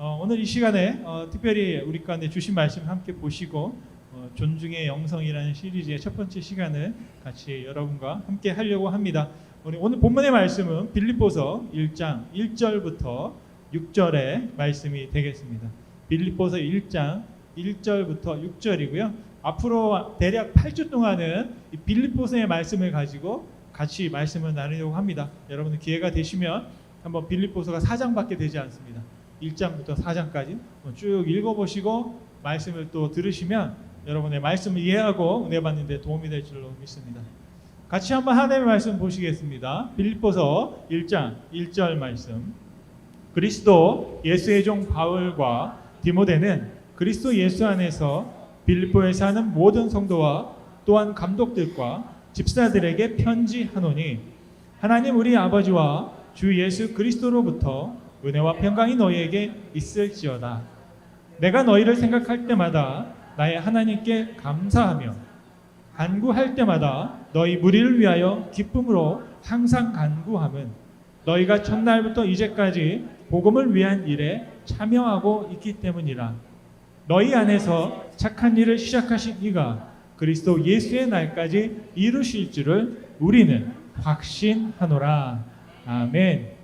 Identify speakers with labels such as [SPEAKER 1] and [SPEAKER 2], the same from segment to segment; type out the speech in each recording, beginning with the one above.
[SPEAKER 1] 오늘 이 시간에 특별히 우리 가운데 주신 말씀 함께 보시고 존중의 영성이라는 시리즈의 첫 번째 시간을 같이 여러분과 함께 하려고 합니다. 오늘 본문의 말씀은 빌립보서 1장 1절부터 6절의 말씀이 되겠습니다. 빌립보서 1장 1절부터 6절이고요. 앞으로 대략 8주 동안은 이 빌립보서의 말씀을 가지고 같이 말씀을 나누려고 합니다. 여러분 기회가 되시면 한번 빌립보서가 4장밖에 되지 않습니다. 1장부터 4장까지 쭉 읽어보시고 말씀을 또 들으시면 여러분의 말씀을 이해하고 은혜 받는 데 도움이 될 줄로 믿습니다. 같이 한번 하나님의 말씀 보시겠습니다. 빌립보서 1장 1절 말씀. 그리스도 예수의 종 바울과 디모데는 그리스도 예수 안에서 빌립보에 사는 모든 성도와 또한 감독들과 집사들에게 편지하노니 하나님 우리 아버지와 주 예수 그리스도로부터 은혜와 평강이 너희에게 있을지어다. 내가 너희를 생각할 때마다 나의 하나님께 감사하며 간구할 때마다 너희 무리를 위하여 기쁨으로 항상 간구함은 너희가 첫날부터 이제까지 복음을 위한 일에 참여하고 있기 때문이라. 너희 안에서 착한 일을 시작하신 이가 그리스도 예수의 날까지 이루실 줄을 우리는 확신하노라. 아멘.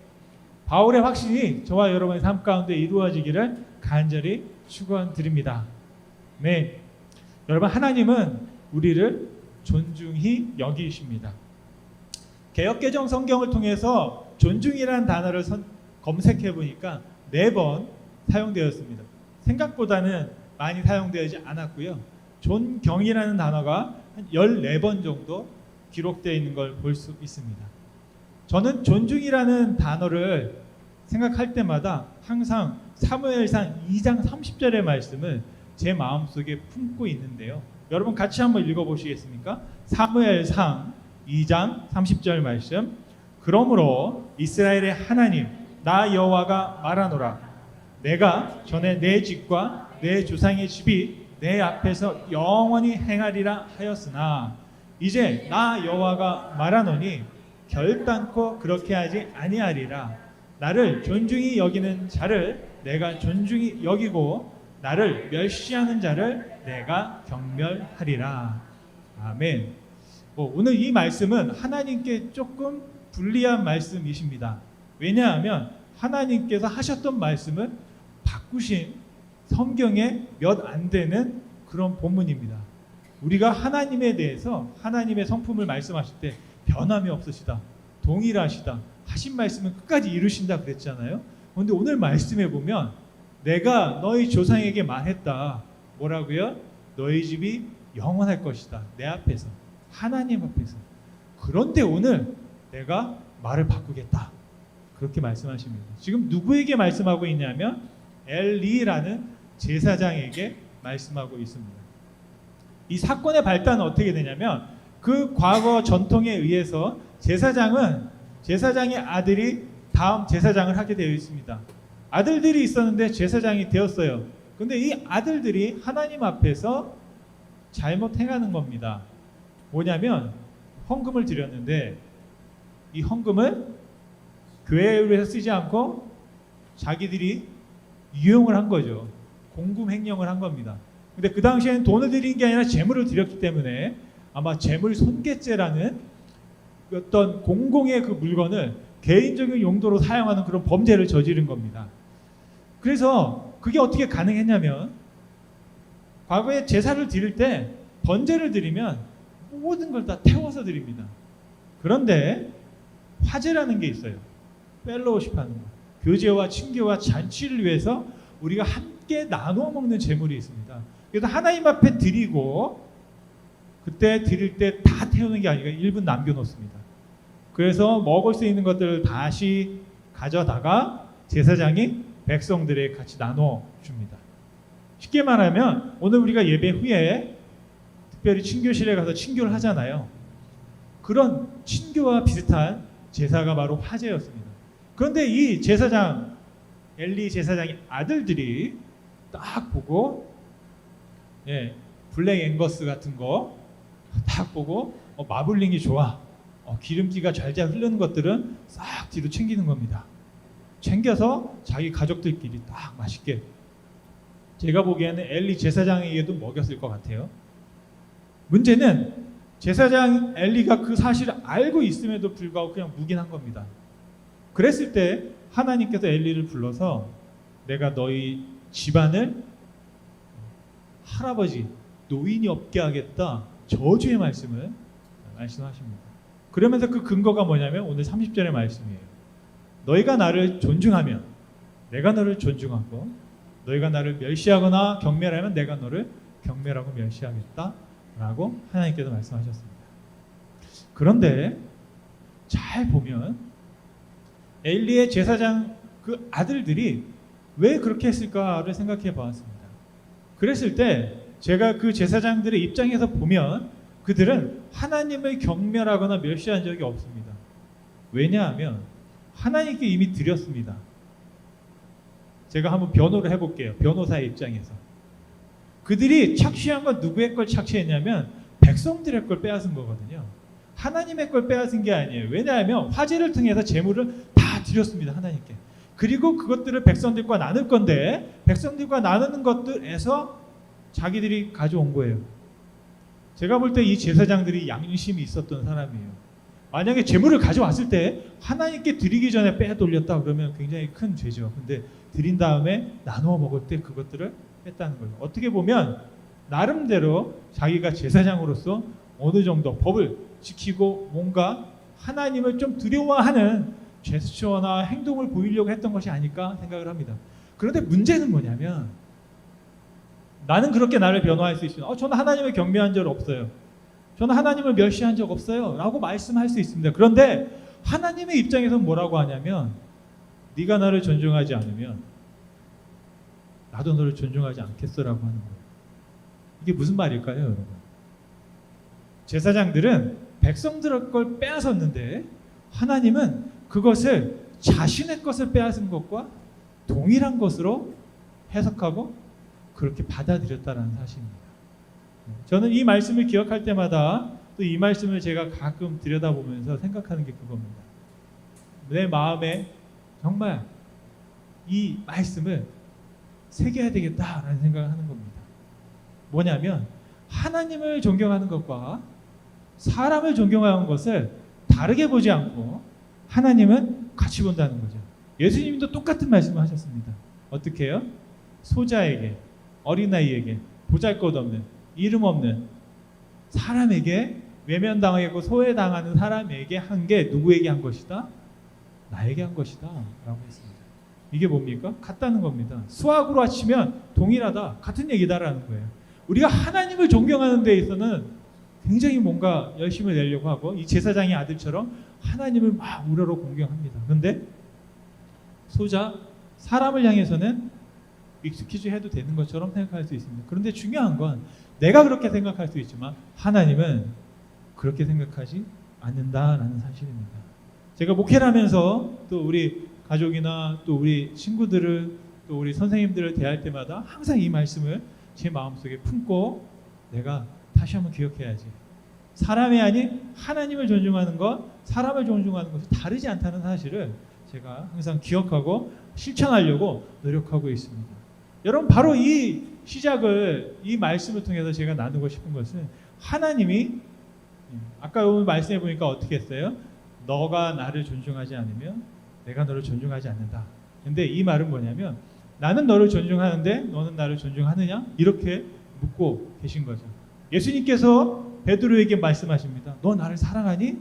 [SPEAKER 1] 바울의 확신이 저와 여러분의 삶 가운데 이루어지기를 간절히 축원드립니다. 네, 여러분 하나님은 우리를 존중히 여기십니다. 개역개정 성경을 통해서 존중이라는 단어를 검색해 보니까 4번 사용되었습니다. 생각보다는 많이 사용되지 않았고요. 존경이라는 단어가 한 14번 정도 기록되어 있는 걸 볼 수 있습니다. 저는 존중이라는 단어를 생각할 때마다 항상 사무엘상 2장 30절의 말씀을 제 마음속에 품고 있는데요. 여러분 같이 한번 읽어보시겠습니까? 사무엘상 2장 30절 말씀. 그러므로 이스라엘의 하나님 나 여호와가 말하노라. 내가 전에 내 집과 내 조상의 집이 내 앞에서 영원히 행하리라 하였으나 이제 나 여호와가 말하노니 결단코 그렇게 하지 아니하리라. 나를 존중히 여기는 자를 내가 존중히 여기고 나를 멸시하는 자를 내가 경멸하리라. 아멘. 오늘 이 말씀은 하나님께 조금 불리한 말씀이십니다. 왜냐하면 하나님께서 하셨던 말씀을 바꾸신 성경에 몇 안 되는 그런 본문입니다. 우리가 하나님에 대해서 하나님의 성품을 말씀하실 때 변함이 없으시다, 동일하시다, 하신 말씀은 끝까지 이루신다 그랬잖아요. 그런데 오늘 말씀에 보면 내가 너희 조상에게 말했다. 뭐라고요? 너희 집이 영원할 것이다. 내 앞에서, 하나님 앞에서. 그런데 오늘 내가 말을 바꾸겠다. 그렇게 말씀하십니다. 지금 누구에게 말씀하고 있냐면 엘리라는 제사장에게 말씀하고 있습니다. 이 사건의 발단은 어떻게 되냐면 그 과거 전통에 의해서 제사장의 아들이 다음 제사장을 하게 되어 있습니다. 아들들이 있었는데 제사장이 되었어요. 그런데 이 아들들이 하나님 앞에서 잘못 행하는 겁니다. 뭐냐면 헌금을 드렸는데 이 헌금을 교회를 위해서 쓰지 않고 자기들이 유용을 한 거죠. 공금 횡령을 한 겁니다. 근데 그 당시에는 돈을 드린 게 아니라 재물을 드렸기 때문에 아마 재물 손괴죄라는 어떤 공공의 그 물건을 개인적인 용도로 사용하는 그런 범죄를 저지른 겁니다. 그래서 그게 어떻게 가능했냐면 과거에 제사를 드릴 때 번제를 드리면 모든 걸 다 태워서 드립니다. 그런데 화제라는 게 있어요. 펠로우십 하는 거. 교제와 친교와 잔치를 위해서 우리가 함께 나누어 먹는 제물이 있습니다. 그래서 하나님 앞에 드리고 그때 드릴 때 다 태우는 게 아니라 일부 남겨놓습니다. 그래서 먹을 수 있는 것들을 다시 가져다가 제사장이 백성들에게 같이 나눠 줍니다. 쉽게 말하면 오늘 우리가 예배 후에 특별히 친교실에 가서 친교를 하잖아요. 그런 친교와 비슷한 제사가 바로 화제였습니다. 그런데 이 제사장, 엘리 제사장의 아들들이 딱 보고 블랙 앵거스 같은 거 딱 보고 마블링이 좋아, 기름기가 잘잘 흐르는 것들은 싹 뒤로 챙기는 겁니다. 챙겨서 자기 가족들끼리 딱 맛있게, 제가 보기에는 엘리 제사장에게도 먹였을 것 같아요. 문제는 제사장 엘리가 그 사실을 알고 있음에도 불구하고 그냥 묵인한 겁니다. 그랬을 때 하나님께서 엘리를 불러서 내가 너희 집안을 할아버지 노인이 없게 하겠다, 저주의 말씀을 말씀하십니다. 그러면서 그 근거가 뭐냐면 오늘 30절의 말씀이에요. 너희가 나를 존중하면 내가 너를 존중하고 너희가 나를 멸시하거나 경멸하면 내가 너를 경멸하고 멸시하겠다 라고 하나님께서 말씀하셨습니다. 그런데 잘 보면 엘리의 제사장 그 아들들이 왜 그렇게 했을까를 생각해 보았습니다. 그랬을 때 제가 그 제사장들의 입장에서 보면 그들은 하나님을 경멸하거나 멸시한 적이 없습니다. 왜냐하면 하나님께 이미 드렸습니다. 제가 한번 변호를 해볼게요. 변호사의 입장에서. 그들이 착취한 건 누구의 걸 착취했냐면 백성들의 걸 빼앗은 거거든요. 하나님의 걸 빼앗은 게 아니에요. 왜냐하면 화제를 통해서 재물을 다 드렸습니다. 하나님께. 그리고 그것들을 백성들과 나눌 건데 백성들과 나누는 것들에서 자기들이 가져온 거예요. 제가 볼 때 이 제사장들이 양심이 있었던 사람이에요. 만약에 재물을 가져왔을 때 하나님께 드리기 전에 빼돌렸다 그러면 굉장히 큰 죄죠. 근데 드린 다음에 나누어 먹을 때 그것들을 뺐다는 거예요. 어떻게 보면 나름대로 자기가 제사장으로서 어느 정도 법을 지키고 뭔가 하나님을 좀 두려워하는 제스처나 행동을 보이려고 했던 것이 아닐까 생각을 합니다. 그런데 문제는 뭐냐면 나는 그렇게 나를 변호할 수 있어요. 저는 하나님을 경배한 적 없어요. 저는 하나님을 멸시한 적 없어요 라고 말씀할 수 있습니다. 그런데 하나님의 입장에서는 뭐라고 하냐면 네가 나를 존중하지 않으면 나도 너를 존중하지 않겠어라고 하는 거예요. 이게 무슨 말일까요, 여러분? 제사장들은 백성들의 걸 빼앗았는데 하나님은 그것을 자신의 것을 빼앗은 것과 동일한 것으로 해석하고 그렇게 받아들였다는 사실입니다. 저는 이 말씀을 기억할 때마다 또 이 말씀을 제가 가끔 들여다보면서 생각하는 게 그겁니다. 내 마음에 정말 이 말씀을 새겨야 되겠다라는 생각을 하는 겁니다. 뭐냐면 하나님을 존경하는 것과 사람을 존경하는 것을 다르게 보지 않고 하나님은 같이 본다는 거죠. 예수님도 똑같은 말씀을 하셨습니다. 어떻게 해요? 소자에게, 어린아이에게, 보잘것없는, 이름 없는 사람에게 외면당하고 소외당하는 사람에게 한 게 누구에게 한 것이다? 나에게 한 것이다 라고 했습니다. 이게 뭡니까? 같다는 겁니다. 수학으로 하시면 동일하다, 같은 얘기다라는 거예요. 우리가 하나님을 존경하는 데 있어서는 굉장히 뭔가 열심을 내려고 하고 이 제사장의 아들처럼 하나님을 막 우러러 공경합니다. 그런데 소자, 사람을 향해서는 익스큐즈 해도 되는 것처럼 생각할 수 있습니다. 그런데 중요한 건 내가 그렇게 생각할 수 있지만 하나님은 그렇게 생각하지 않는다라는 사실입니다. 제가 목회를 하면서 또 우리 가족이나 또 우리 친구들을 또 우리 선생님들을 대할 때마다 항상 이 말씀을 제 마음속에 품고 내가 다시 한번 기억해야지. 사람이 아닌 하나님을 존중하는 것, 사람을 존중하는 것이 다르지 않다는 사실을 제가 항상 기억하고 실천하려고 노력하고 있습니다. 여러분, 바로 이 시작을 이 말씀을 통해서 제가 나누고 싶은 것은 하나님이 아까 오늘 말씀해 보니까 어떻게 했어요? 너가 나를 존중하지 않으면 내가 너를 존중하지 않는다. 근데 이 말은 뭐냐면 나는 너를 존중하는데 너는 나를 존중하느냐? 이렇게 묻고 계신 거죠. 예수님께서 베드로에게 말씀하십니다. 너 나를 사랑하니?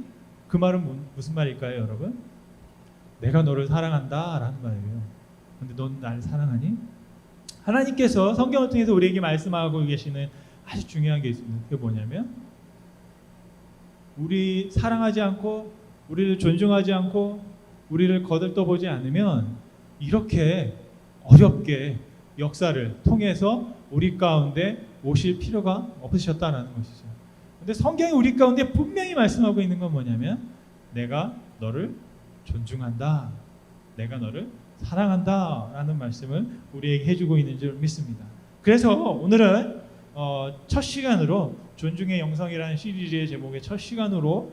[SPEAKER 1] 그 말은 무슨 말일까요, 여러분? 내가 너를 사랑한다 라는 말이에요. 근데 넌 나를 사랑하니? 하나님께서 성경을 통해서 우리에게 말씀하고 계시는 아주 중요한 게 있습니다. 그게 뭐냐면 우리 사랑하지 않고 우리를 존중하지 않고 우리를 거들떠보지 않으면 이렇게 어렵게 역사를 통해서 우리 가운데 오실 필요가 없으셨다는 것이죠. 근데 성경이 우리 가운데 분명히 말씀하고 있는 건 뭐냐면 내가 너를 존중한다, 내가 너를 사랑한다 라는 말씀을 우리에게 해주고 있는 줄 믿습니다. 그래서 오늘은 첫 시간으로 존중의 영성이라는 시리즈의 제목의 첫 시간으로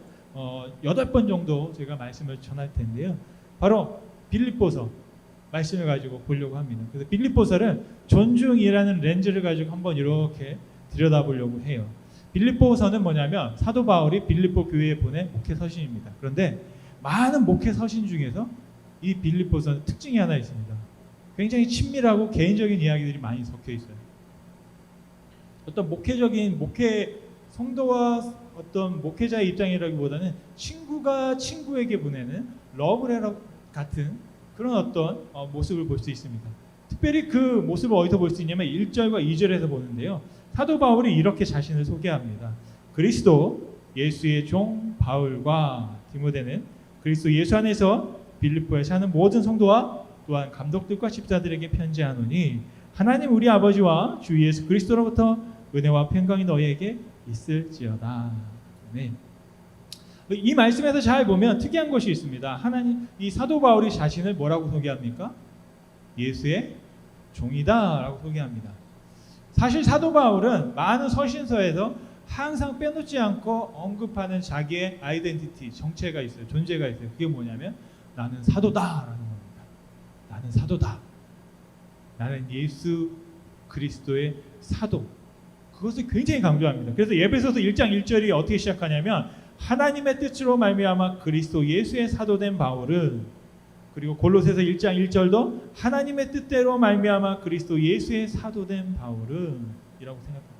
[SPEAKER 1] 8번 정도 제가 말씀을 전할 텐데요. 바로 빌립보서 말씀을 가지고 보려고 합니다. 그래서 빌립보서를 존중이라는 렌즈를 가지고 한번 이렇게 들여다보려고 해요. 빌립보서는 뭐냐면 사도 바울이 빌립보 교회에 보낸 목회 서신입니다. 그런데 많은 목회 서신 중에서 이 빌립보서는 특징이 하나 있습니다. 굉장히 친밀하고 개인적인 이야기들이 많이 섞여 있어요. 어떤 목회적인 목회 성도와 어떤 목회자의 입장이라기보다는 친구가 친구에게 보내는 러브레터 같은 그런 어떤 모습을 볼 수 있습니다. 특별히 그 모습을 어디서 볼 수 있냐면 1절과 2절에서 보는데요. 사도 바울이 이렇게 자신을 소개합니다. 그리스도 예수의 종 바울과 디모데는 그리스도 예수 안에서 빌립보에 사는 모든 성도와 또한 감독들과 집사들에게 편지하노니 하나님 우리 아버지와 주 예수 그리스도로부터 은혜와 평강이 너희에게 있을지어다. 네. 이 말씀에서 잘 보면 특이한 것이 있습니다. 하나님, 이 사도 바울이 자신을 뭐라고 소개합니까? 예수의 종이다라고 소개합니다. 사실 사도 바울은 많은 서신서에서 항상 빼놓지 않고 언급하는 자기의 아이덴티티, 정체가 있어요. 존재가 있어요. 그게 뭐냐면 나는 사도다라는 겁니다. 나는 사도다. 나는 예수 그리스도의 사도. 그것을 굉장히 강조합니다. 그래서 에베소서 1장 1절이 어떻게 시작하냐면 하나님의 뜻으로 말미암아 그리스도 예수의 사도된 바울은, 그리고 골로새서 1장 1절도 하나님의 뜻대로 말미암아 그리스도 예수의 사도된 바울은 이라고 생각합니다.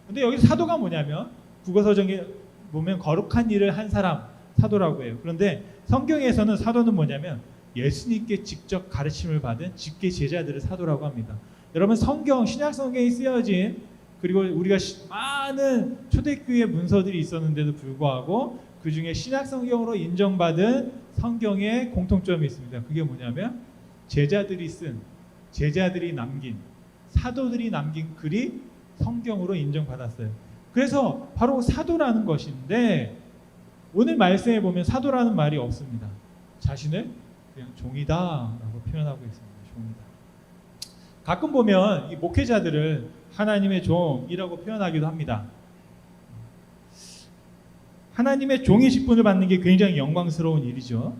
[SPEAKER 1] 근데 여기 사도가 뭐냐면 국어서적에 보면 거룩한 일을 한 사람 사도라고 해요. 그런데 성경에서는 사도는 뭐냐면 예수님께 직접 가르침을 받은 직계 제자들을 사도라고 합니다. 여러분 성경, 신약 성경에 쓰여진, 그리고 우리가 많은 초대교회 문서들이 있었는데도 불구하고 그 중에 신약 성경으로 인정받은 성경의 공통점이 있습니다. 그게 뭐냐면 제자들이 쓴, 제자들이 남긴, 사도들이 남긴 글이 성경으로 인정받았어요. 그래서 바로 사도라는 것인데 오늘 말씀에 보면 사도라는 말이 없습니다. 자신을 그냥 종이다라고 표현하고 있습니다. 종이다. 가끔 보면 이 목회자들을 하나님의 종이라고 표현하기도 합니다. 하나님의 종의 직분을 받는 게 굉장히 영광스러운 일이죠.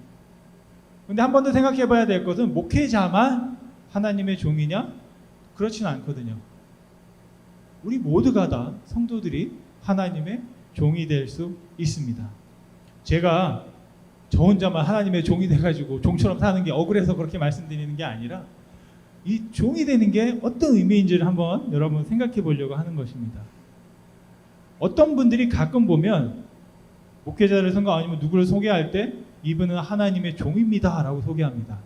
[SPEAKER 1] 그런데 한 번 더 생각해 봐야 될 것은 목회자만 하나님의 종이냐? 그렇지는 않거든요. 우리 모두가 다 성도들이 하나님의 종이 될 수 있습니다. 제가 저 혼자만 하나님의 종이 돼가지고 종처럼 사는 게 억울해서 그렇게 말씀드리는 게 아니라 이 종이 되는 게 어떤 의미인지를 한번 여러분 생각해 보려고 하는 것입니다. 어떤 분들이 가끔 보면 목회자를 선거 아니면 누구를 소개할 때 이분은 하나님의 종입니다 라고 소개합니다.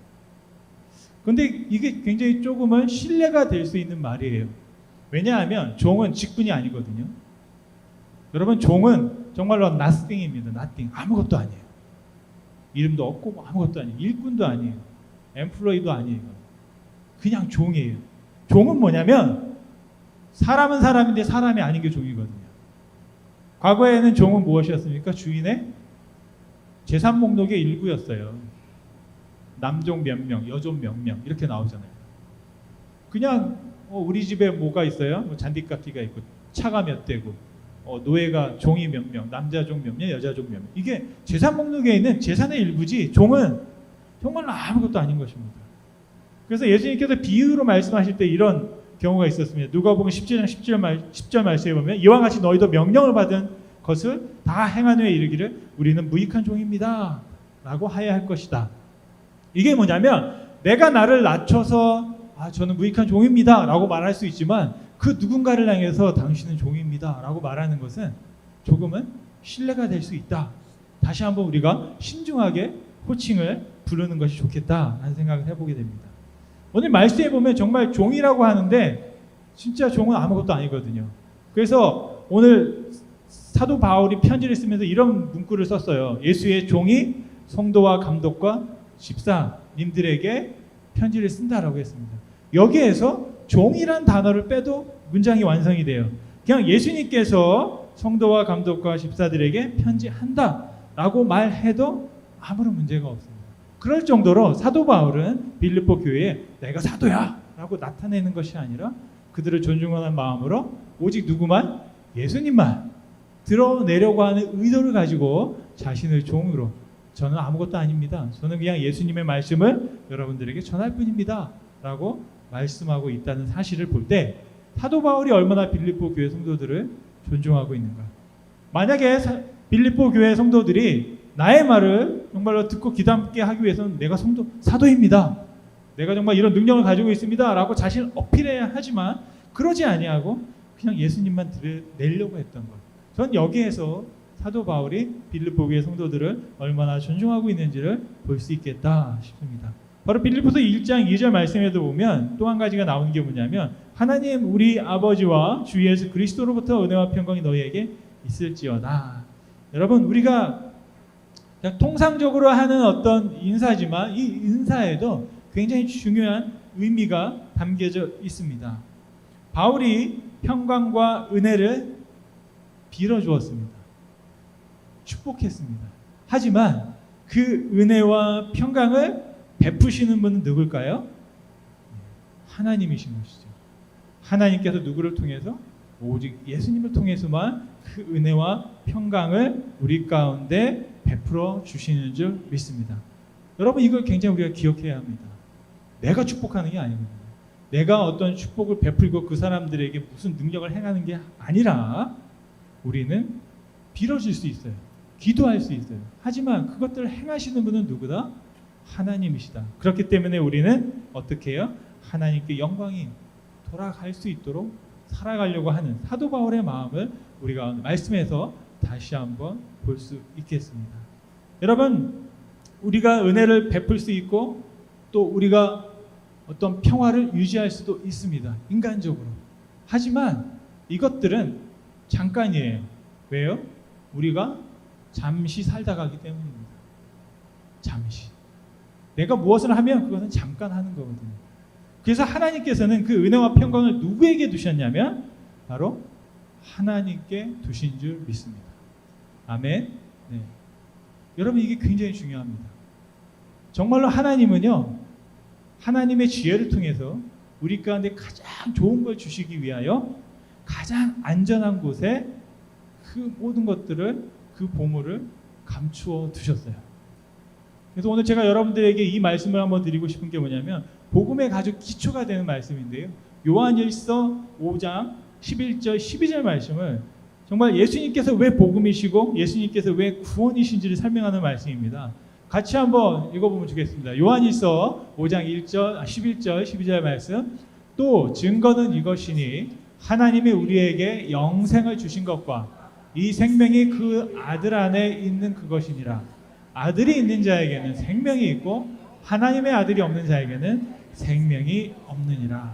[SPEAKER 1] 그런데 이게 굉장히 조금은 신뢰가 될 수 있는 말이에요. 왜냐하면 종은 직분이 아니거든요. 여러분 종은 정말로 nothing입니다. nothing. 아무것도 아니에요. 이름도 없고 아무것도 아니에요. 일꾼도 아니에요. 엠플로이도 아니에요. 그냥 종이에요. 종은 뭐냐면 사람은 사람인데 사람이 아닌 게 종이거든요. 과거에는 종은 무엇이었습니까? 주인의 재산 목록의 일부였어요. 남종 몇 명, 여종 몇 명 이렇게 나오잖아요. 그냥 우리 집에 뭐가 있어요? 잔디깎기가 있고 차가 몇 대고 노예가 종이 몇 명, 남자 종 몇 명, 여자 종 몇 명. 이게 재산 목록에 있는 재산의 일부지 종은 정말로 아무것도 아닌 것입니다. 그래서 예수님께서 비유로 말씀하실 때 이런 경우가 있었습니다. 누가복음 17장 10절 말씀에 보면 이와 같이 너희도 명령을 받은 것을 다 행한 후에 이르기를 우리는 무익한 종입니다 라고 하여야 할 것이다. 이게 뭐냐면 내가 나를 낮춰서 저는 무익한 종입니다 라고 말할 수 있지만 그 누군가를 향해서 당신은 종입니다 라고 말하는 것은 조금은 신뢰가 될 수 있다. 다시 한번 우리가 신중하게 호칭을 부르는 것이 좋겠다라는 생각을 해보게 됩니다. 오늘 말씀에 보면 정말 종이라고 하는데 진짜 종은 아무것도 아니거든요. 그래서 오늘 사도 바울이 편지를 쓰면서 이런 문구를 썼어요. 예수의 종이 성도와 감독과 집사님들에게 편지를 쓴다라고 했습니다. 여기에서 종이란 단어를 빼도 문장이 완성이 돼요. 그냥 예수님께서 성도와 감독과 집사들에게 편지한다라고 말해도 아무런 문제가 없습니다. 그럴 정도로 사도 바울은 빌립보 교회에 내가 사도야 라고 나타내는 것이 아니라 그들을 존중하는 마음으로 오직 누구만? 예수님만 드러내려고 하는 의도를 가지고 자신을 종으로 저는 아무것도 아닙니다. 저는 그냥 예수님의 말씀을 여러분들에게 전할 뿐입니다. 라고 말씀하고 있다는 사실을 볼 때 사도 바울이 얼마나 빌립보 교회 성도들을 존중하고 있는가. 만약에 빌립보 교회 성도들이 나의 말을 정말로 듣고 귀담게 하기 위해서는 내가 사도입니다. 내가 정말 이런 능력을 가지고 있습니다. 라고 자신을 어필해야 하지만 그러지 아니하고 그냥 예수님만 드러내려고 했던 것. 전 여기에서 사도 바울이 빌립보 교회 성도들을 얼마나 존중하고 있는지를 볼 수 있겠다 싶습니다. 바로 빌립보서 1장 2절 말씀에도 보면 또 한 가지가 나오는 게 뭐냐면 하나님 우리 아버지와 주 예수 그리스도로부터 은혜와 평강이 너희에게 있을지어다. 여러분 우리가 그냥 통상적으로 하는 어떤 인사지만 이 인사에도 굉장히 중요한 의미가 담겨져 있습니다. 바울이 평강과 은혜를 빌어주었습니다. 축복했습니다. 하지만 그 은혜와 평강을 베푸시는 분은 누굴까요? 하나님이신 것이죠. 하나님께서 누구를 통해서? 오직 예수님을 통해서만 그 은혜와 평강을 우리 가운데 베풀어 주시는 줄 믿습니다. 여러분 이걸 굉장히 우리가 기억해야 합니다. 내가 축복하는 게 아니거든요. 내가 어떤 축복을 베풀고 그 사람들에게 무슨 능력을 행하는 게 아니라 우리는 빌어줄 수 있어요. 기도할 수 있어요. 하지만 그것들을 행하시는 분은 누구다? 하나님이시다. 그렇기 때문에 우리는 어떻게 해요? 하나님께 영광이 돌아갈 수 있도록 살아가려고 하는 사도 바울의 마음을 우리가 말씀에서 다시 한번 볼 수 있겠습니다. 여러분 우리가 은혜를 베풀 수 있고 또 우리가 어떤 평화를 유지할 수도 있습니다. 인간적으로. 하지만 이것들은 잠깐이에요. 왜요? 우리가 잠시 살다 가기 때문입니다. 잠시. 내가 무엇을 하면 그것은 잠깐 하는 거거든요. 그래서 하나님께서는 그 은혜와 평강을 누구에게 두셨냐면 바로 하나님께 두신 줄 믿습니다. 아멘. 네. 여러분 이게 굉장히 중요합니다. 정말로 하나님은요. 하나님의 지혜를 통해서 우리 가운데 가장 좋은 걸 주시기 위하여 가장 안전한 곳에 그 모든 것들을 그 보물을 감추어 두셨어요. 그래서 오늘 제가 여러분들에게 이 말씀을 한번 드리고 싶은 게 뭐냐면 복음의 아주 기초가 되는 말씀인데요. 요한일서 5장 11절 12절 말씀을 정말 예수님께서 왜 복음이시고 예수님께서 왜 구원이신지를 설명하는 말씀입니다. 같이 한번 읽어보면 좋겠습니다. 요한일서 5장 11절 12절 말씀. 또 증거는 이것이니 하나님이 우리에게 영생을 주신 것과 이 생명이 그 아들 안에 있는 그것이니라. 아들이 있는 자에게는 생명이 있고 하나님의 아들이 없는 자에게는 생명이 없느니라.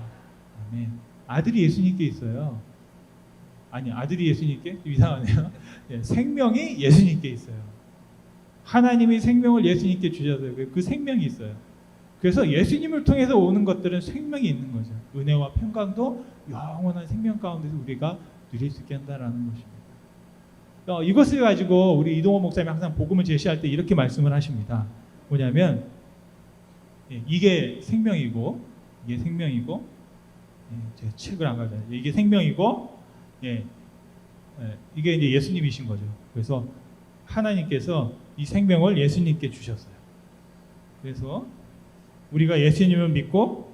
[SPEAKER 1] 아멘. 아들이 예수님께 있어요. 아니 아들이 예수님께? 좀 이상하네요. 네, 생명이 예수님께 있어요. 하나님이 생명을 예수님께 주셔서요. 그 생명이 있어요. 그래서 예수님을 통해서 오는 것들은 생명이 있는 거죠. 은혜와 평강도 영원한 생명 가운데서 우리가 누릴 수 있게 한다라는 것입니다. 이것을 가지고 우리 이동호 목사님이 항상 복음을 제시할 때 이렇게 말씀을 하십니다. 뭐냐면 이게 생명이고 이게 생명이고 제가 책을 안 가져요. 이게 생명이고 이게 이제 예수님이신 거죠. 그래서 하나님께서 이 생명을 예수님께 주셨어요. 그래서 우리가 예수님을 믿고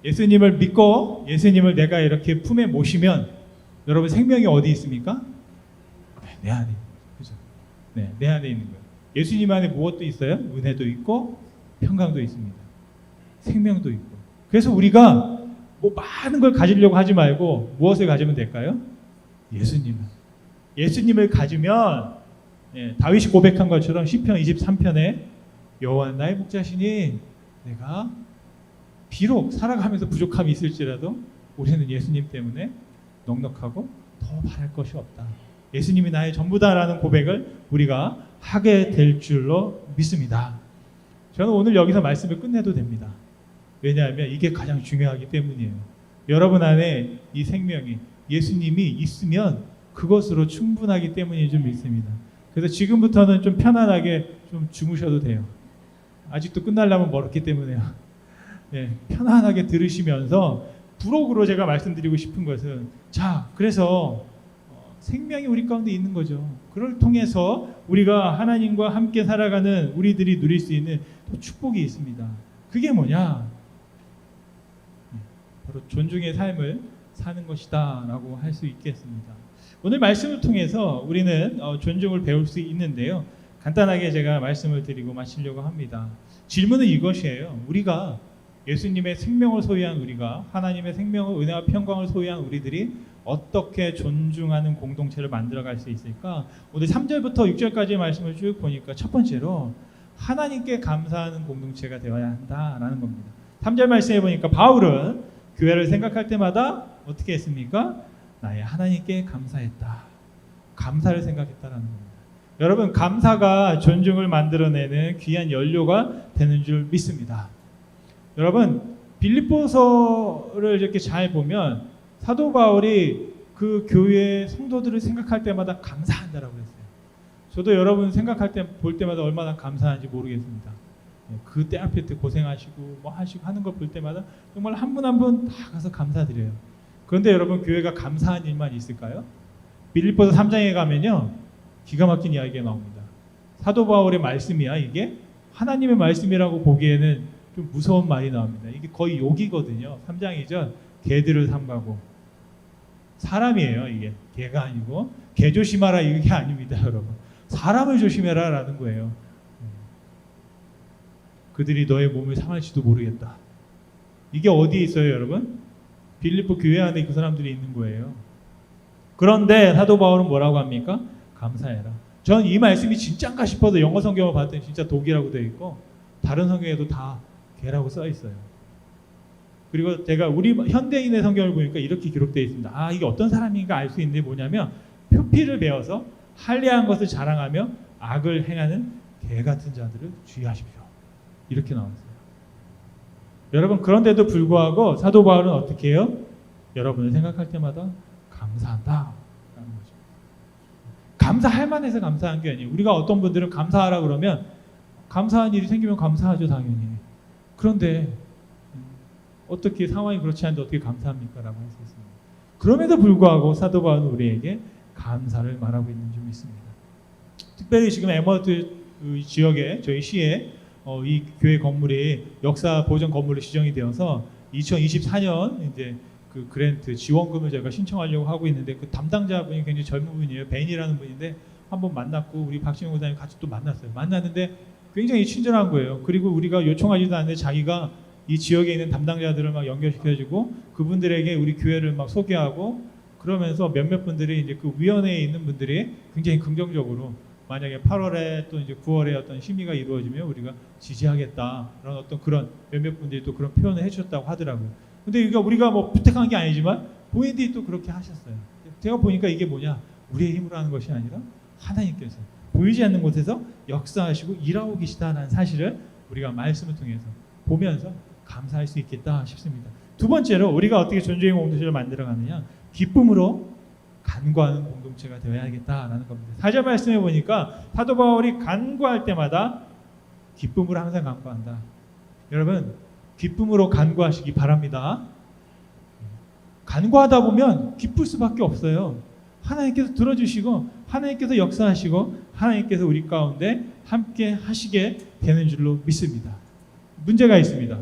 [SPEAKER 1] 예수님을 믿고 예수님을 내가 이렇게 품에 모시면 여러분 생명이 어디 있습니까? 내 안에 있는 거죠. 네, 내 안에 있는 거예요. 예수님 안에 무엇도 있어요? 은혜도 있고 평강도 있습니다. 생명도 있고. 그래서 우리가 뭐 많은 걸 가지려고 하지 말고 무엇을 가지면 될까요? 예수님을 가지면 다윗이 고백한 것처럼 시편 23편에 여호와 나의 목자시니 내가 비록 살아가면서 부족함이 있을지라도 우리는 예수님 때문에 넉넉하고 더 바랄 것이 없다. 예수님이 나의 전부다라는 고백을 우리가 하게 될 줄로 믿습니다. 저는 오늘 여기서 말씀을 끝내도 됩니다. 왜냐하면 이게 가장 중요하기 때문이에요. 여러분 안에 이 생명이 예수님이 있으면 그것으로 충분하기 때문인 줄 믿습니다. 그래서 지금부터는 좀 편안하게 좀 주무셔도 돼요. 아직도 끝나려면 멀었기 때문에요. 편안하게 들으시면서 부록으로 제가 말씀드리고 싶은 것은 자, 그래서 생명이 우리 가운데 있는 거죠. 그걸 통해서 우리가 하나님과 함께 살아가는 우리들이 누릴 수 있는 또 축복이 있습니다. 그게 뭐냐? 바로 존중의 삶을 사는 것이다 라고 할 수 있겠습니다. 오늘 말씀을 통해서 우리는 존중을 배울 수 있는데요. 간단하게 제가 말씀을 드리고 마치려고 합니다. 질문은 이것이에요. 우리가 예수님의 생명을 소유한 우리가 하나님의 생명을 은혜와 평강을 소유한 우리들이 어떻게 존중하는 공동체를 만들어갈 수 있을까? 오늘 3절부터 6절까지의 말씀을 쭉 보니까 첫 번째로 하나님께 감사하는 공동체가 되어야 한다라는 겁니다. 3절 말씀해 보니까 바울은 교회를 생각할 때마다 어떻게 했습니까? 나의 하나님께 감사했다. 감사를 생각했다라는 겁니다. 여러분, 감사가 존중을 만들어내는 귀한 연료가 되는 줄 믿습니다. 여러분, 빌립보서를 이렇게 잘 보면 사도 바울이 그 교회의 성도들을 생각할 때마다 감사한다라고 했어요. 저도 여러분 생각할 때 볼 때마다 얼마나 감사한지 모르겠습니다. 그때 앞에 때 고생하시고 뭐 하시고 하는 거 볼 때마다 정말 한 분 한 분 다 가서 감사드려요. 그런데 여러분, 교회가 감사한 일만 있을까요? 빌립보서 3장에 가면요, 기가 막힌 이야기가 나옵니다. 사도 바울의 말씀이야 이게? 하나님의 말씀이라고 보기에는 좀 무서운 말이 나옵니다. 이게 거의 욕이거든요. 3장이죠. 개들을 삼가고. 사람이에요 이게. 개가 아니고. 개 조심하라 이게 아닙니다 여러분. 사람을 조심해라 라는 거예요. 그들이 너의 몸을 상할지도 모르겠다. 이게 어디에 있어요 여러분? 빌립보 교회 안에 그 사람들이 있는 거예요. 그런데 사도 바울은 뭐라고 합니까? 감사해라. 전 이 말씀이 진짜인가 싶어서 영어 성경을 봤더니 진짜 독이라고 되어 있고 다른 성경에도 다 개라고 써 있어요. 그리고 제가 우리 현대인의 성경을 보니까 이렇게 기록되어 있습니다. 아, 이게 어떤 사람인가 알 수 있는 게 뭐냐면 표피를 베어서 할례한 것을 자랑하며 악을 행하는 개 같은 자들을 주의하십시오. 이렇게 나왔어요. 여러분, 그런데도 불구하고 사도 바울은 어떻게 해요? 여러분을 생각할 때마다 감사한다 라는 거죠. 감사할 만해서 감사한 게 아니에요. 우리가 어떤 분들은 감사하라 그러면 감사한 일이 생기면 감사하죠 당연히. 그런데 어떻게 상황이 그렇지 않은데 어떻게 감사합니까? 라고 할 수 있습니다. 그럼에도 불구하고 사도 바울은 우리에게 감사를 말하고 있는 줄 믿습니다. 특별히 지금 에머드 지역에 저희 시에 이 교회 건물이 역사 보존 건물로 지정이 되어서 2024년 이제 그 그랜트 지원금을 제가 신청하려고 하고 있는데 그 담당자분이 굉장히 젊은 분이에요. 벤이라는 분인데 한번 만났고 우리 박진영 목사님 같이 또 만났어요. 만났는데 굉장히 친절한 거예요. 그리고 우리가 요청하지도 않는데 자기가 이 지역에 있는 담당자들을 막 연결시켜주고 그분들에게 우리 교회를 막 소개하고 그러면서 몇몇 분들이 이제 그 위원회에 있는 분들이 굉장히 긍정적으로 만약에 8월에 또 이제 9월에 어떤 심의가 이루어지면 우리가 지지하겠다 그런 어떤 그런 몇몇 분들이 또 그런 표현을 해주셨다고 하더라고요. 근데 이거 우리가 뭐 부탁한 게 아니지만 본인들이 또 그렇게 하셨어요. 제가 보니까 이게 뭐냐, 우리의 힘으로 하는 것이 아니라 하나님께서 보이지 않는 곳에서 역사하시고 일하고 계시다는 사실을 우리가 말씀을 통해서 보면서 감사할 수 있겠다 싶습니다. 두 번째로 우리가 어떻게 존중의 공동체를 만들어가느냐, 기쁨으로 간구하는 공동체가 되어야겠다라는 겁니다. 4절 말씀해 보니까 사도 바울이 간구할 때마다 기쁨으로 항상 간구한다. 여러분, 기쁨으로 간구하시기 바랍니다. 간구하다 보면 기쁠 수밖에 없어요. 하나님께서 들어주시고 하나님께서 역사하시고 하나님께서 우리 가운데 함께 하시게 되는 줄로 믿습니다. 문제가 있습니다.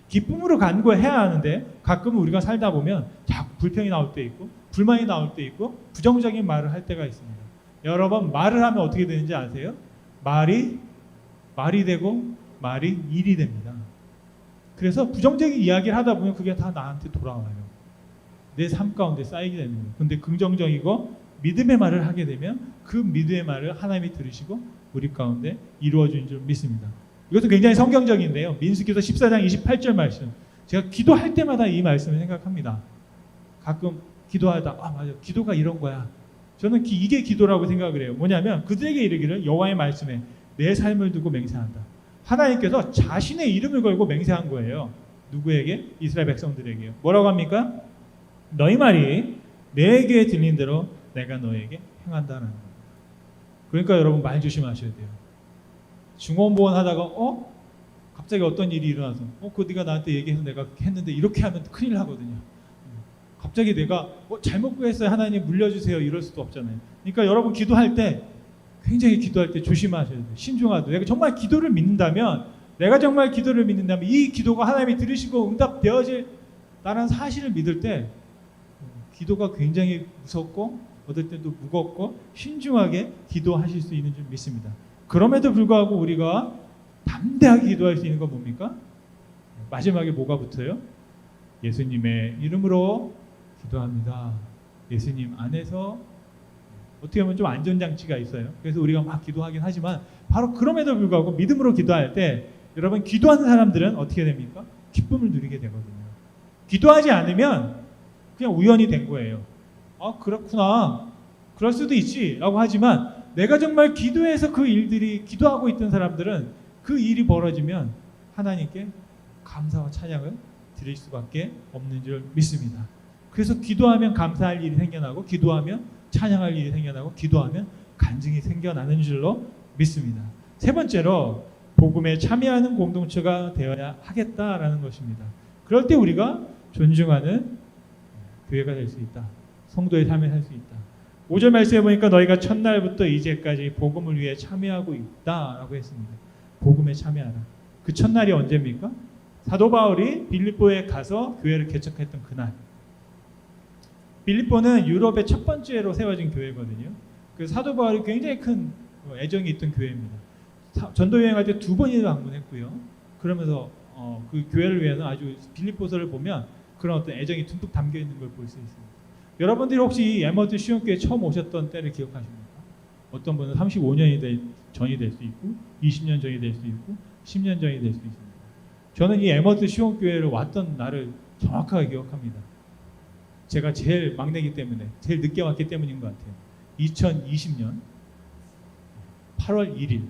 [SPEAKER 1] 기쁨으로 간구해야 하는데 가끔 우리가 살다 보면 자꾸 불평이 나올 때 있고 불만이 나올 때 있고 부정적인 말을 할 때가 있습니다. 여러 번 말을 하면 어떻게 되는지 아세요? 말이 되고 말이 일이 됩니다. 그래서 부정적인 이야기를 하다 보면 그게 다 나한테 돌아와요. 내 삶 가운데 쌓이게 되는 거예요. 근데 긍정적이고 믿음의 말을 하게 되면 그 믿음의 말을 하나님이 들으시고 우리 가운데 이루어지는 줄 믿습니다. 이것도 굉장히 성경적인데요. 민수기서 14장 28절 말씀. 제가 기도할 때마다 이 말씀을 생각합니다. 가끔 기도하다 맞아, 기도가 이런 거야. 저는 이게 기도라고 생각을 해요. 뭐냐면 그들에게 이르기를 여호와의 말씀에 내 삶을 두고 맹세한다. 하나님께서 자신의 이름을 걸고 맹세한 거예요. 누구에게? 이스라엘 백성들에게요. 뭐라고 합니까? 너희 말이 내게 들린 대로 내가 너에게 행한다는 거예요. 그러니까 여러분 말 조심하셔야 돼요. 중원보원 하다가 갑자기 어떤 일이 일어나서 그거 네가 나한테 얘기해서 내가 했는데 이렇게 하면 큰일 나거든요. 갑자기 내가 잘못 구했어요 하나님 물려주세요 이럴 수도 없잖아요. 그러니까 여러분 기도할 때 굉장히 기도할 때 조심하셔야 돼요. 신중하도. 내가 정말 기도를 믿는다면 이 기도가 하나님이 들으시고 응답되어질다는 사실을 믿을 때 기도가 굉장히 무섭고 어떨 때도 무겁고 신중하게 기도하실 수 있는 줄 믿습니다. 그럼에도 불구하고 우리가 담대하게 기도할 수 있는 건 뭡니까? 마지막에 뭐가 붙어요? 예수님의 이름으로 기도합니다. 예수님 안에서 어떻게 보면 좀 안전장치가 있어요. 그래서 우리가 막 기도하긴 하지만 바로 그럼에도 불구하고 믿음으로 기도할 때 여러분 기도하는 사람들은 어떻게 됩니까? 기쁨을 누리게 되거든요. 기도하지 않으면 그냥 우연이 된 거예요. 아 그렇구나. 그럴 수도 있지 라고 하지만 내가 정말 기도해서 그 일들이 기도하고 있던 사람들은 그 일이 벌어지면 하나님께 감사와 찬양을 드릴 수밖에 없는 줄 믿습니다. 그래서 기도하면 감사할 일이 생겨나고 기도하면 찬양할 일이 생겨나고 기도하면 간증이 생겨나는 줄로 믿습니다. 세 번째로 복음에 참여하는 공동체가 되어야 하겠다라는 것입니다. 그럴 때 우리가 존중하는 교회가 될 수 있다. 성도의 삶에 살 수 있다. 5절 말씀해 보니까 너희가 첫날부터 이제까지 복음을 위해 참여하고 있다라고 했습니다. 복음에 참여하라. 그 첫날이 언제입니까? 사도 바울이 빌립보에 가서 교회를 개척했던 그날. 빌립보는 유럽의 첫 번째로 세워진 교회거든요. 그 사도 바울이 굉장히 큰 애정이 있던 교회입니다. 전도 여행할 때 2번이나 방문했고요. 그러면서 그 교회를 위해서 아주 빌립보서를 보면 그런 어떤 애정이 듬뿍 담겨 있는 걸 볼 수 있습니다. 여러분들이 혹시 에머드 시온교회 처음 오셨던 때를 기억하십니까? 어떤 분은 35년이 전이 될 수 있고 20년 전이 될 수 있고 10년 전이 될 수 있습니다. 저는 이 에머드 시온교회를 왔던 날을 정확하게 기억합니다. 제가 제일 막내기 때문에 제일 늦게 왔기 때문인 것 같아요. 2020년 8월 1일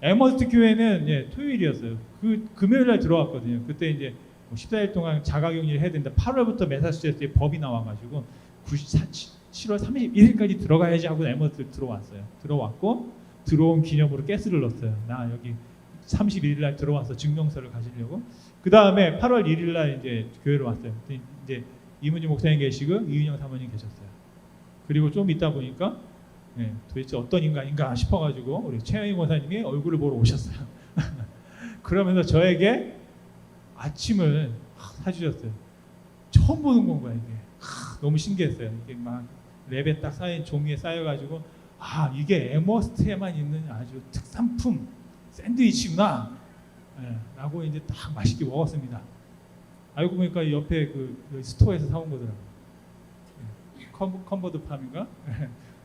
[SPEAKER 1] 에머드 교회는 토요일이었어요. 그 금요일 날 들어왔거든요. 그때 이제 14일 동안 자가격리를 해야 되는데 8월부터 매사추세츠에 법이 나와가지고 7월 31일까지 들어가야지 하고 에머드 들어왔어요. 들어왔고 들어온 기념으로 가스를 넣었어요. 나 여기 31일 날 들어와서 증명서를 가지려고. 그 다음에 8월 1일 날 이제 교회로 왔어요. 이제 이문지 목사님 계시고 이윤영 사모님 계셨어요. 그리고 좀 있다 보니까 도대체 어떤 인간인가 싶어가지고 우리 최영희 권사님이 얼굴을 보러 오셨어요. 그러면서 저에게 아침을 사주셨어요. 처음 보는 건가요 이게. 너무 신기했어요. 이게 막 랩에 딱 쌓인 종이에 쌓여가지고 이게 에머스트에만 있는 아주 특산품 샌드위치구나 라고 이제 딱 맛있게 먹었습니다. 알고 보니까 옆에 그 스토어에서 사온 거더라고요. 컨버드 팜인가?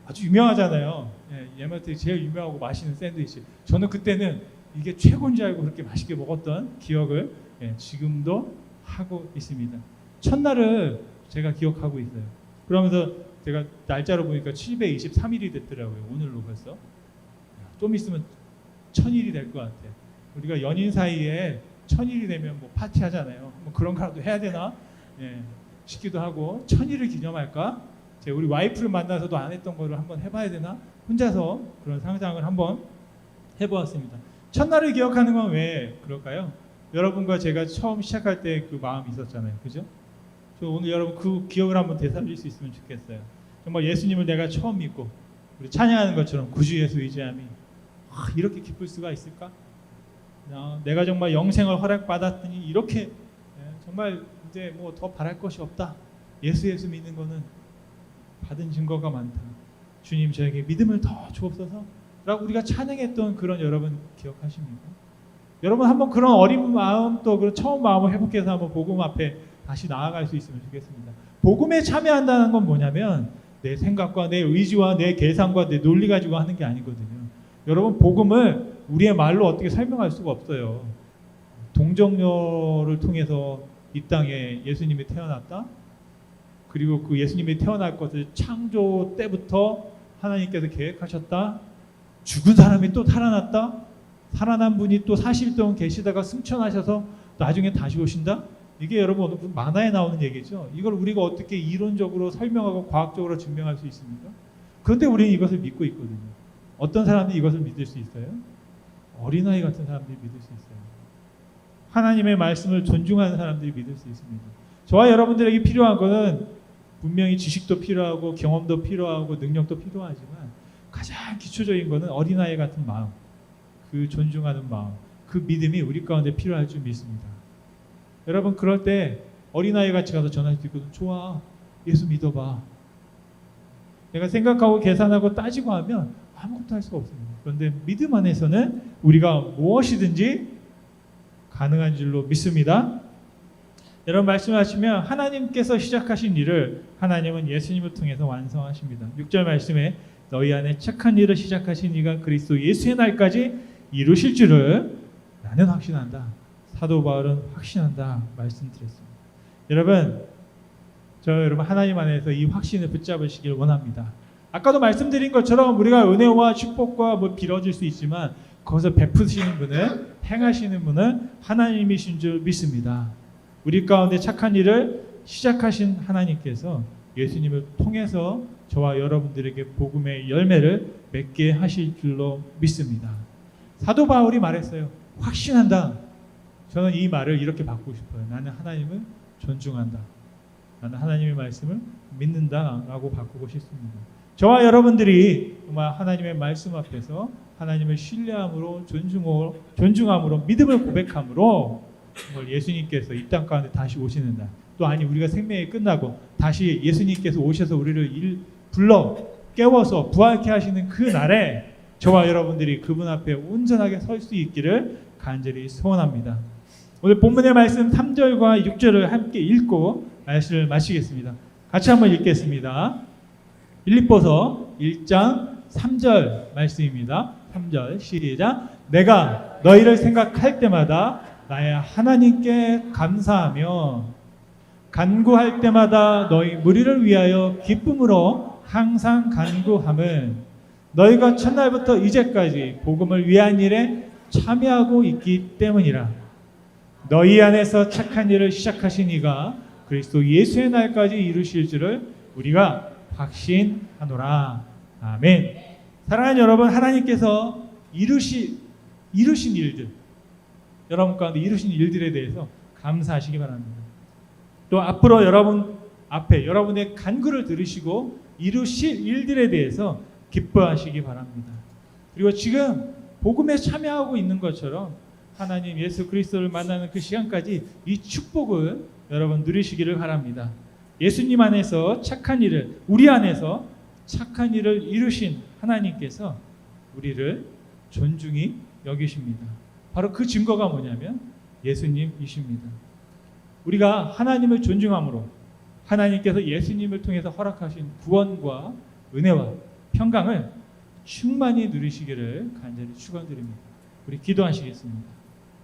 [SPEAKER 1] 아주 유명하잖아요. 에머스트 제일 유명하고 맛있는 샌드위치. 저는 그때는 이게 최고인 줄 알고 그렇게 맛있게 먹었던 기억을 지금도 하고 있습니다. 첫날을 제가 기억하고 있어요. 그러면서 제가 날짜로 보니까 723일이 됐더라고요. 오늘로 벌써. 좀 있으면 1000일이 될 것 같아요. 우리가 연인 사이에 1000일이 되면 뭐 파티하잖아요. 뭐 그런 거라도 해야 되나 싶기도 하고 1000일을 기념할까? 제가 우리 와이프를 만나서도 안 했던 거를 한번 해봐야 되나? 혼자서 그런 상상을 한번 해보았습니다. 첫날을 기억하는 건 왜 그럴까요? 여러분과 제가 처음 시작할 때 그 마음이 있었잖아요. 그죠? 저 오늘 여러분 그 기억을 한번 되살릴 수 있으면 좋겠어요. 정말 예수님을 내가 처음 믿고 우리 찬양하는 것처럼 구주 예수 의지함이 이렇게 기쁠 수가 있을까? 내가 정말 영생을 허락받았더니 이렇게 정말 이제 뭐 더 바랄 것이 없다. 예수 믿는 거는 받은 증거가 많다. 주님 저에게 믿음을 더 주옵소서 라고 우리가 찬양했던 그런 여러분 기억하십니까? 여러분 한번 그런 어린 마음 또 그런 처음 마음을 회복해서 한번 복음 앞에 다시 나아갈 수 있으면 좋겠습니다. 복음에 참여한다는 건 뭐냐면 내 생각과 내 의지와 내 계산과 내 논리 가지고 하는 게 아니거든요. 여러분 복음을 우리의 말로 어떻게 설명할 수가 없어요. 동정녀를 통해서 이 땅에 예수님이 태어났다. 그리고 그 예수님이 태어날 것을 창조 때부터 하나님께서 계획하셨다. 죽은 사람이 또 살아났다. 살아난 분이 또 40일 동안 계시다가 승천하셔서 나중에 다시 오신다. 이게 여러분 만화에 나오는 얘기죠. 이걸 우리가 어떻게 이론적으로 설명하고 과학적으로 증명할 수 있습니까? 그런데 우리는 이것을 믿고 있거든요. 어떤 사람들이 이것을 믿을 수 있어요? 어린아이 같은 사람들이 믿을 수 있어요. 하나님의 말씀을 존중하는 사람들이 믿을 수 있습니다. 저와 여러분들에게 필요한 것은 분명히 지식도 필요하고 경험도 필요하고 능력도 필요하지만 가장 기초적인 것은 어린아이 같은 마음, 그 존중하는 마음, 그 믿음이 우리 가운데 필요할 줄 믿습니다. 여러분 그럴 때 어린아이 같이 가서 전할 수 있거든. 좋아, 예수 믿어봐. 내가 생각하고 계산하고 따지고 하면 아무것도 할 수가 없습니다. 그런데 믿음 안에서는 우리가 무엇이든지 가능한 줄로 믿습니다. 여러분 말씀하시면 하나님께서 시작하신 일을 하나님은 예수님을 통해서 완성하십니다. 6절 말씀에 너희 안에 착한 일을 시작하신 이가 그리스도 예수의 날까지 이루실 줄을 나는 확신한다. 사도 바울은 확신한다 말씀드렸습니다. 여러분 하나님 안에서 이 확신을 붙잡으시길 원합니다. 아까도 말씀드린 것처럼 우리가 은혜와 축복과 빌어질 수 있지만 거기서 베푸시는 분은 행하시는 분은 하나님이신 줄 믿습니다. 우리 가운데 착한 일을 시작하신 하나님께서 예수님을 통해서 저와 여러분들에게 복음의 열매를 맺게 하실 줄로 믿습니다. 사도 바울이 말했어요. 확신한다. 저는 이 말을 이렇게 바꾸고 싶어요. 나는 하나님을 존중한다. 나는 하나님의 말씀을 믿는다라고 바꾸고 싶습니다. 저와 여러분들이 정말 하나님의 말씀 앞에서 하나님을 신뢰함으로 존중함으로 믿음을 고백함으로 정말 예수님께서 이 땅 가운데 다시 오시는 날, 또 아니 우리가 생명이 끝나고 다시 예수님께서 오셔서 우리를 불러 깨워서 부활케 하시는 그 날에 저와 여러분들이 그분 앞에 온전하게 설 수 있기를 간절히 소원합니다. 오늘 본문의 말씀 3절과 6절을 함께 읽고 말씀을 마치겠습니다. 같이 한번 읽겠습니다. 빌립보서 1장 3절 말씀입니다. 3절 시작. 내가 너희를 생각할 때마다 나의 하나님께 감사하며 간구할 때마다 너희 무리를 위하여 기쁨으로 항상 간구함은 너희가 첫날부터 이제까지 복음을 위한 일에 참여하고 있기 때문이라. 너희 안에서 착한 일을 시작하신 이가 그리스도 예수의 날까지 이루실 줄을 우리가 확신하노라. 아멘. 사랑하는 여러분, 하나님께서 이루신 일들, 여러분 가운데 이루신 일들에 대해서 감사하시기 바랍니다. 또 앞으로 여러분 앞에 여러분의 간구를 들으시고 이루실 일들에 대해서 기뻐하시기 바랍니다. 그리고 지금 복음에 참여하고 있는 것처럼 하나님 예수 그리스도를 만나는 그 시간까지 이 축복을 여러분 누리시기를 바랍니다. 예수님 안에서 착한 일을, 우리 안에서 착한 일을 이루신 하나님께서 우리를 존중히 여기십니다. 바로 그 증거가 뭐냐면 예수님이십니다. 우리가 하나님을 존중함으로 하나님께서 예수님을 통해서 허락하신 구원과 은혜와 평강을 충만히 누리시기를 간절히 축원드립니다. 우리 기도하시겠습니다.